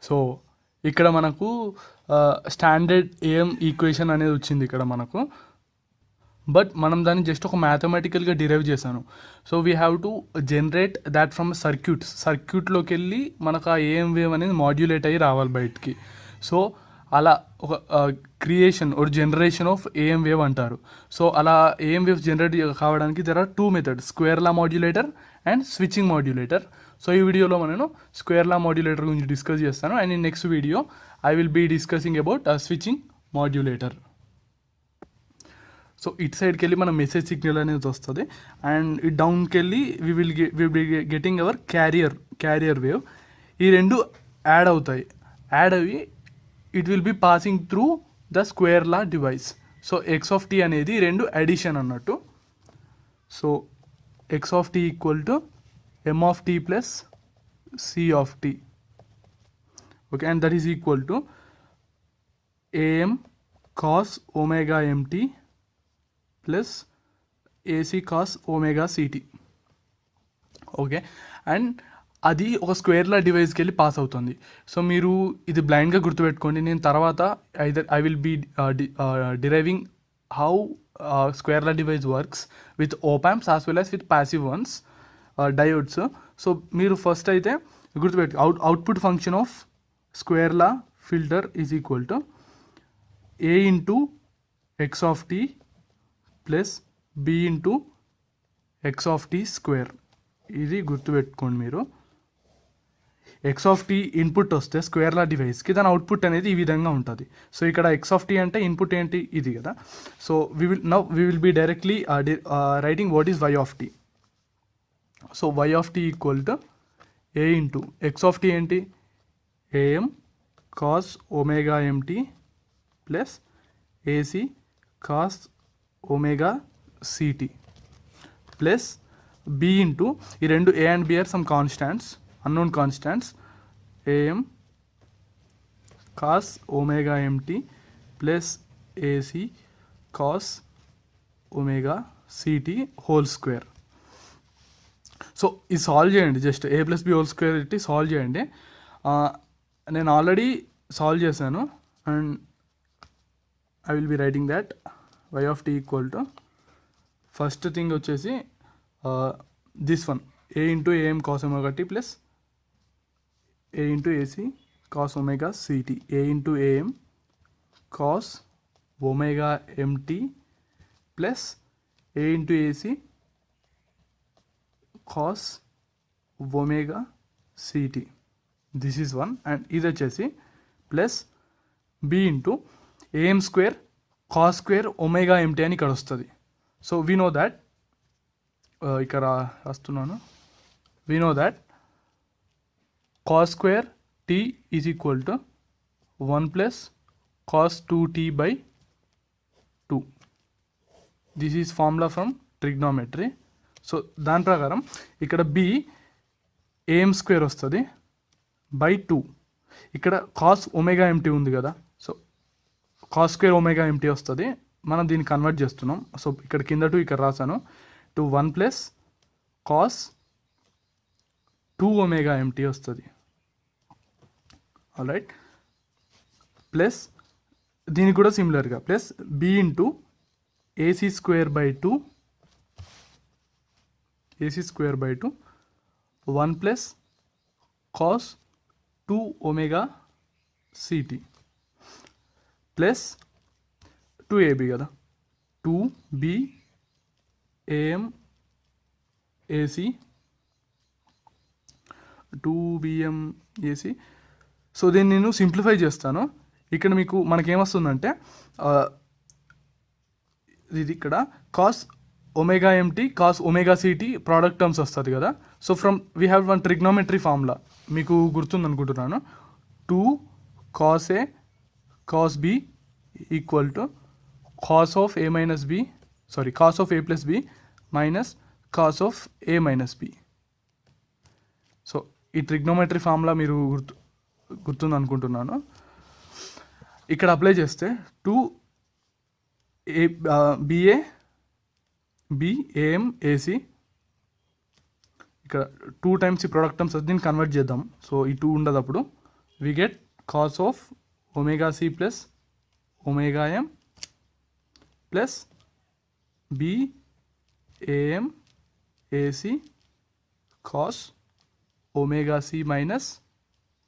So ఇక్కడ మనకు standard AM equation అనేది వచ్చింది ఇక్కడ మనకు. బట్ మనం దాన్ని జస్ట్ ఒక మ్యాథమెటికల్గా డిరైవ్ చేశాను. So we have to generate that from సర్క్యూట్లోకి వెళ్ళి మనకు ఆ ఏఎం వేవ్ అనేది మాడ్యులేట్ అయ్యి రావాలి బయటికి. సో అలా ఒక క్రియేషన్ ఒక జనరేషన్ ఆఫ్ ఏఎం వేవ్ అంటారు. సో అలా ఏఎం వేవ్స్ జనరేట్ కావడానికి there are 2 methods, square law modulator and switching modulator. So ఈ వీడియోలో నేను స్క్వేర్ లా మాడ్యులేటర్ గురించి డిస్కస్ చేస్తాను, and in next video I will be discussing about switching modulator. So ఇటు సైడ్కి వెళ్ళి మన మెసేజ్ సిగ్నల్ అనేది వస్తుంది, అండ్ ఇటు డౌన్కి వెళ్ళి we will getting our carrier wave. ఈ రెండు యాడ్ అయ్యి it will be passing through the square law device. So x of t అనేది రెండు అడిషన్ అన్నట్టు. So x of t equal to m of tea plus c of t. Okay, and that is equal to AM cos omega empty plus AC cos omega CT. Okay, and అది ఒక స్క్వేర్లా డివైస్కి వెళ్ళి pass అవుతుంది. So మీరు ఇది బ్లైండ్గా గుర్తుపెట్టుకోండి. నేను తర్వాత I will be deriving how square law device works with opamps as well as with passive ones, diodes. So మీరు ఫస్ట్ అయితే గుర్తుపెట్టు, output function of square law filter is equal to A into X of tea plus B into X of T square. ఇది గుర్తుపెట్టుకోండి మీరు. X of tea input వస్తే స్క్వేర్లా డివైస్కి దాని output అనేది ఈ విధంగా ఉంటుంది. సో ఇక్కడ ఎక్స్ ఆఫ్ టీ అంటే ఇన్పుట్ ఏంటి, ఇది కదా. So we will be directly writing what is y of t. So y of t equal to A into X of t ఏంటి, a m cos omega empty plus AC cos omega city plus B into ఈ రెండు a and b are some constants, unknown constants, a m cos omega empty plus AC cos omega c t whole square. So ఇది solve చేయండి, just a plus b whole square పెట్టి solve చేయండి. నేను already solve చేశాను, and I will be writing that y of t equal to first thing వచ్చేసి this one, a into a m cos omega t plus a into a c cos omega c t, a into a m cos omega empty plus a into a c cos omega c t. This is one, and ఇది వచ్చేసి plus B into a m square cos square omega MT అని ఇక్కడ వస్తుంది. So we know that, ఇక్కడ రాస్తున్నాను, we know that cos square t is equal to 1 plus cos 2t by 2. This is formula from trigonometry. So దాని ప్రకారం ఇక్కడ b AM square వస్తుంది by 2. ఇక్కడ కాస్ ఒమేగా ఎంటీ ఉంది కదా, so cos square omega MT వస్తుంది. మనం దీన్ని కన్వర్ట్ చేస్తున్నాం. సో ఇక్కడ కింద 2 ఇక్కడ రాసాను, two 1 plus cos 2 omega MT వస్తుంది. ఆల్రైట్, ప్లస్ దీనికి కూడా సిమిలర్గా plus B into AC square by 2, AC square by 2 1 plus cos 2 omega city plus 2ab కదా, 2b am ac 2bm ac. So దీన్ని నేను సింప్లిఫై చేస్తాను. ఇక్కడ మీకు మనకేమొస్తుందంటే ఇది ఇక్కడ cos omega MT cos omega CT product terms వస్తుంది కదా. So from we have one trigonometry formula, మీకు గుర్తుంది అనుకుంటున్నాను. 2 cos a cos b equal to cos of a minus b, sorry cos of a plus b minus cos of a minus b. So ఈ trigonometry formula మీరు గుర్తుంది అనుకుంటున్నాను. ఇక్కడ apply చేస్తే 2 BA BAM AC, ఇక్కడ 2 టైమ్స్ ఈ product terms దీన్ని convert చేద్దాం. సో ఈ 2 ఉండదు, అప్పుడు we get cos of omega c plus omega m plus b am ac cos omega c minus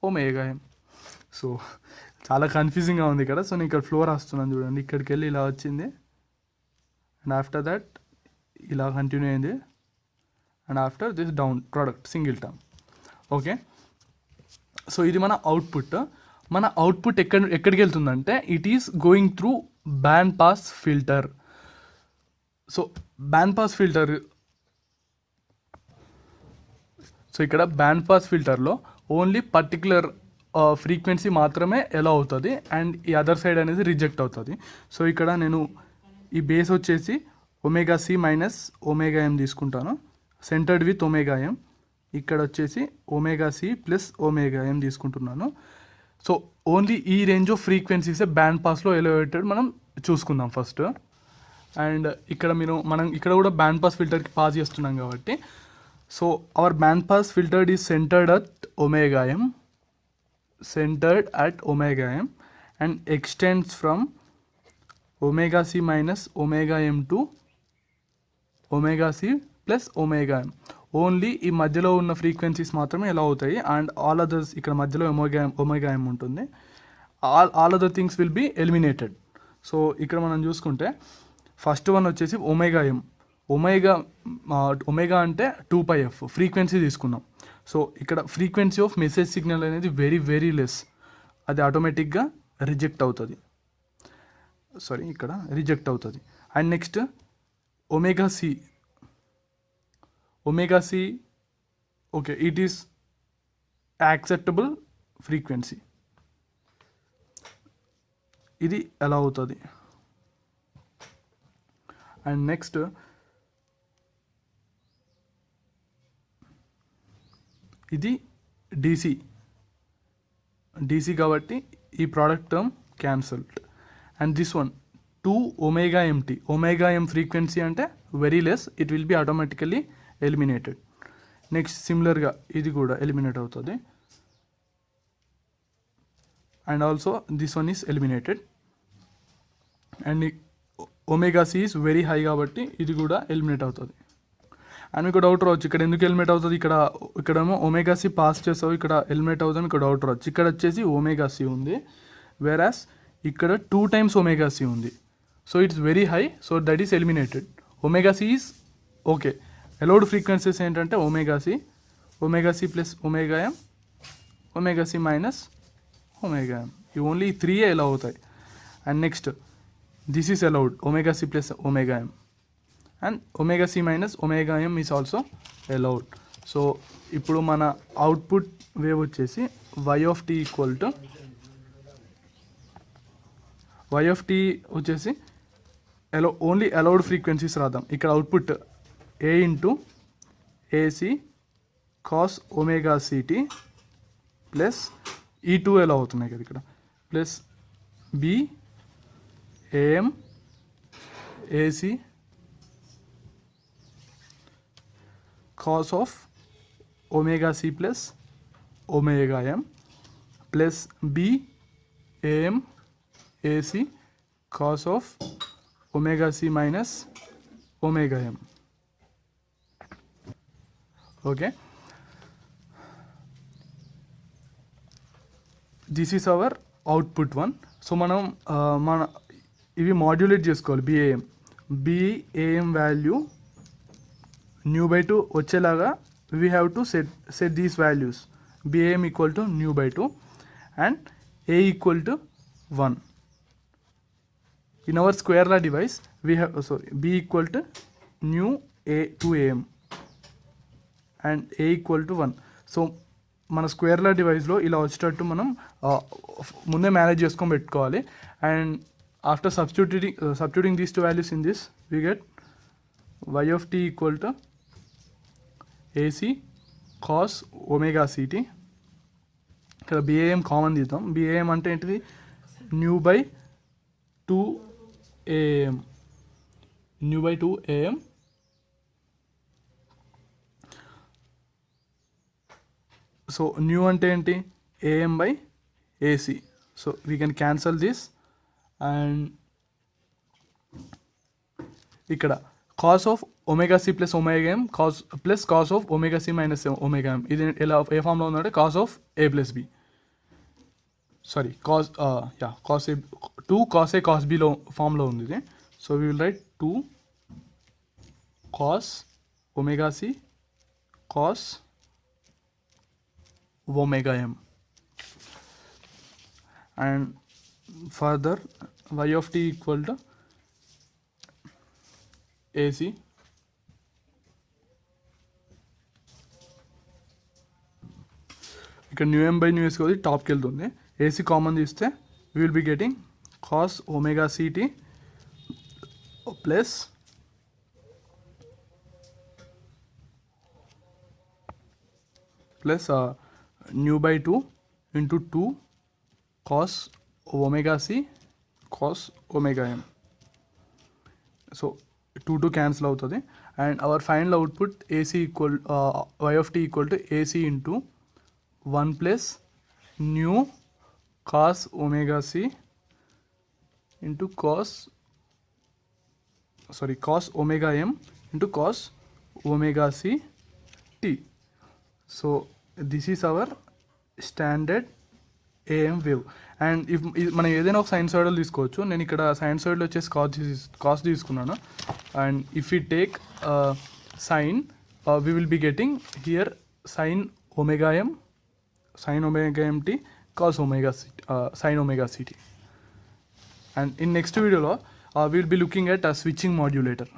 omega m. So చాలా కన్ఫ్యూజింగ్గా ఉంది ఇక్కడ. సో నేను ఇక్కడ ఫ్లో రాస్తున్నాను చూడండి, ఇక్కడికి వెళ్ళి ఇలా వచ్చింది అండ్ ఆఫ్టర్ దట్ ఇలా కంటిన్యూ అయింది and after this down product single term. Okay, so ఇది మన అవుట్పుట్. మన అవుట్పుట్ ఎక్కడికి వెళ్తుందంటే it is going through band pass filter. So band pass filter, so ఇక్కడ బ్యాండ్ పాస్ ఫిల్టర్లో ఓన్లీ పర్టికులర్ ఫ్రీక్వెన్సీ మాత్రమే ఎలా అవుతుంది అండ్ ఈ అదర్ సైడ్ అనేది రిజెక్ట్ అవుతుంది. సో ఇక్కడ నేను ఈ బేస్ వచ్చేసి omega c minus omega m తీసుకుంటాను, సెంటర్డ్ విత్ ఒమేగా ఎం. ఇక్కడ వచ్చేసి ఒమేగా సి ప్లస్ ఒమేగా ఎం తీసుకుంటున్నాను. సో ఓన్లీ ఈ రేంజ్ ఆఫ్ ఫ్రీక్వెన్సీసే బ్యాండ్ పాస్లో ఎలివేటెడ్ మనం చూసుకుందాం ఫస్ట్. అండ్ ఇక్కడ మనం ఇక్కడ కూడా బ్యాండ్ పాస్ ఫిల్టర్కి పాస్ చేస్తున్నాం కాబట్టి, so our band pass filtered is centred at omega M, centered at omega m and extends from omega c minus omega m to omega c plus omega m. Only ఈ మధ్యలో ఉన్న frequencies మాత్రమే ఎలా అవుతాయి and all others ఇక్కడ మధ్యలో omega m ఉంటుంది, all other things will be eliminated. So ఇక్కడ మనం చూసుకుంటే ఫస్ట్ వన్ వచ్చేసి ఒమేగా ఎం. ఒమేగా అంటే 2πf ఫ్రీక్వెన్సీ తీసుకున్నాం. సో ఇక్కడ ఫ్రీక్వెన్సీ ఆఫ్ మెసేజ్ సిగ్నల్ అనేది వెరీ వెరీ లెస్, అది ఆటోమేటిక్గా రిజెక్ట్ అవుతుంది. ఇక్కడ రిజెక్ట్ అవుతుంది. And next omega c okay, it is acceptable frequency, ఇది ఎలా అవుతుంది. అండ్ నెక్స్ట్ ఇది డీసీ కాబట్టి ఈ product term cancelled. And this one 2 omega MT, omega M frequency అంటే very less, it will be automatically eliminated. Next సిమిలర్గా ఇది కూడా ఎలిమినేట్ అవుతుంది and also this one is eliminated. And omega c is very high కాబట్టి ఇది కూడా eliminate అవుతుంది. And మీకు డౌట్ రావచ్చు ఇక్కడ ఎందుకు ఎలిమినేట్ అవుతుంది, ఇక్కడేమో ఒమేగా సి పాస్ చేస్తావు, ఇక్కడ ఎలిమినేట్ అవుతుంది, మీకు డౌట్ రావచ్చు. ఇక్కడ వచ్చేసి ఒమేగా సి ఉంది, వేరాస్ ఇక్కడ 2 times ఒమేగా సి ఉంది. So it's very high, so that is eliminated. Omega c is okay. Allowed frequencies ఏంటంటే omega c plus omega m, omega c minus omega m, ఈ ఓన్లీ 3 ఎలా అవుతాయి. And next this is allowed omega c plus omega m and omega c minus omega m is also allowed. So ఇప్పుడు మన output wave వచ్చేసి y of t equal to వచ్చేసి only allowed frequencies రాద్దాం. ఇక్కడ output a into a c cos omega city plus ఈ 2 ఎలా అవుతున్నాయి కదా ఇక్కడ, plus b am AC cos of omega c plus omega m plus b am ac cos of omega c minus omega m. Okay, this is our output one. So మనం ఇవి modulate చేసుకోవాలి. BAM value new by 2 వచ్చేలాగా we have to set these values. BAM equal to new by 2 and A equal to 1. In our square law device we have B equal to new A to AM and A equal to 1. So మన square law డివైస్లో ఇలా వచ్చేటట్టు మనం ముందే manage చేసుకొని పెట్టుకోవాలి. And after substituting these 2 values in this we get y of t equal to AC cos omega ct. ఇక్కడ BAM common తీద్దాం. BAM అంటే ఏంటిది, new by 2 AM, new by 2 AM. So new అంటే ఏంటి, AM by AC. So we can cancel this, and ఇక్కడ cos of omega c plus omega m cos of omega c minus omega m, ఇది ఎలా ఏ ఫామ్లో ఉందంటే cos of a plus b, sorry cos cos a 2 cos a cos b లో ఫామ్లో ఉంది ఇది. So we will write 2 cos omega c cos omega m, and further y of t equal to AC ఇక్కడ mu m by mu s కొద్ది టాప్కి వెళ్తుంది. A c common తీస్తే we will be getting cos omega city plus mu by 2 into 2 cos omega c cos omega m. So 2 cancel అవుతుంది, and our final output a c equal y of t equal to a c into 1 plus mu cos omega c into cos omega m into cos omega c t. So this is our standard AM wave. And if మనం ఏదైనా ఒక sinusoidal తీసుకోవచ్చు. నేను ఇక్కడ sinusoidal వచ్చేసి cos తీసుకున్నాను, and if you take sine we will be getting here sine omega m t cos omega c sine omega c t. And in next వీడియోలో we will be looking at switching modulator.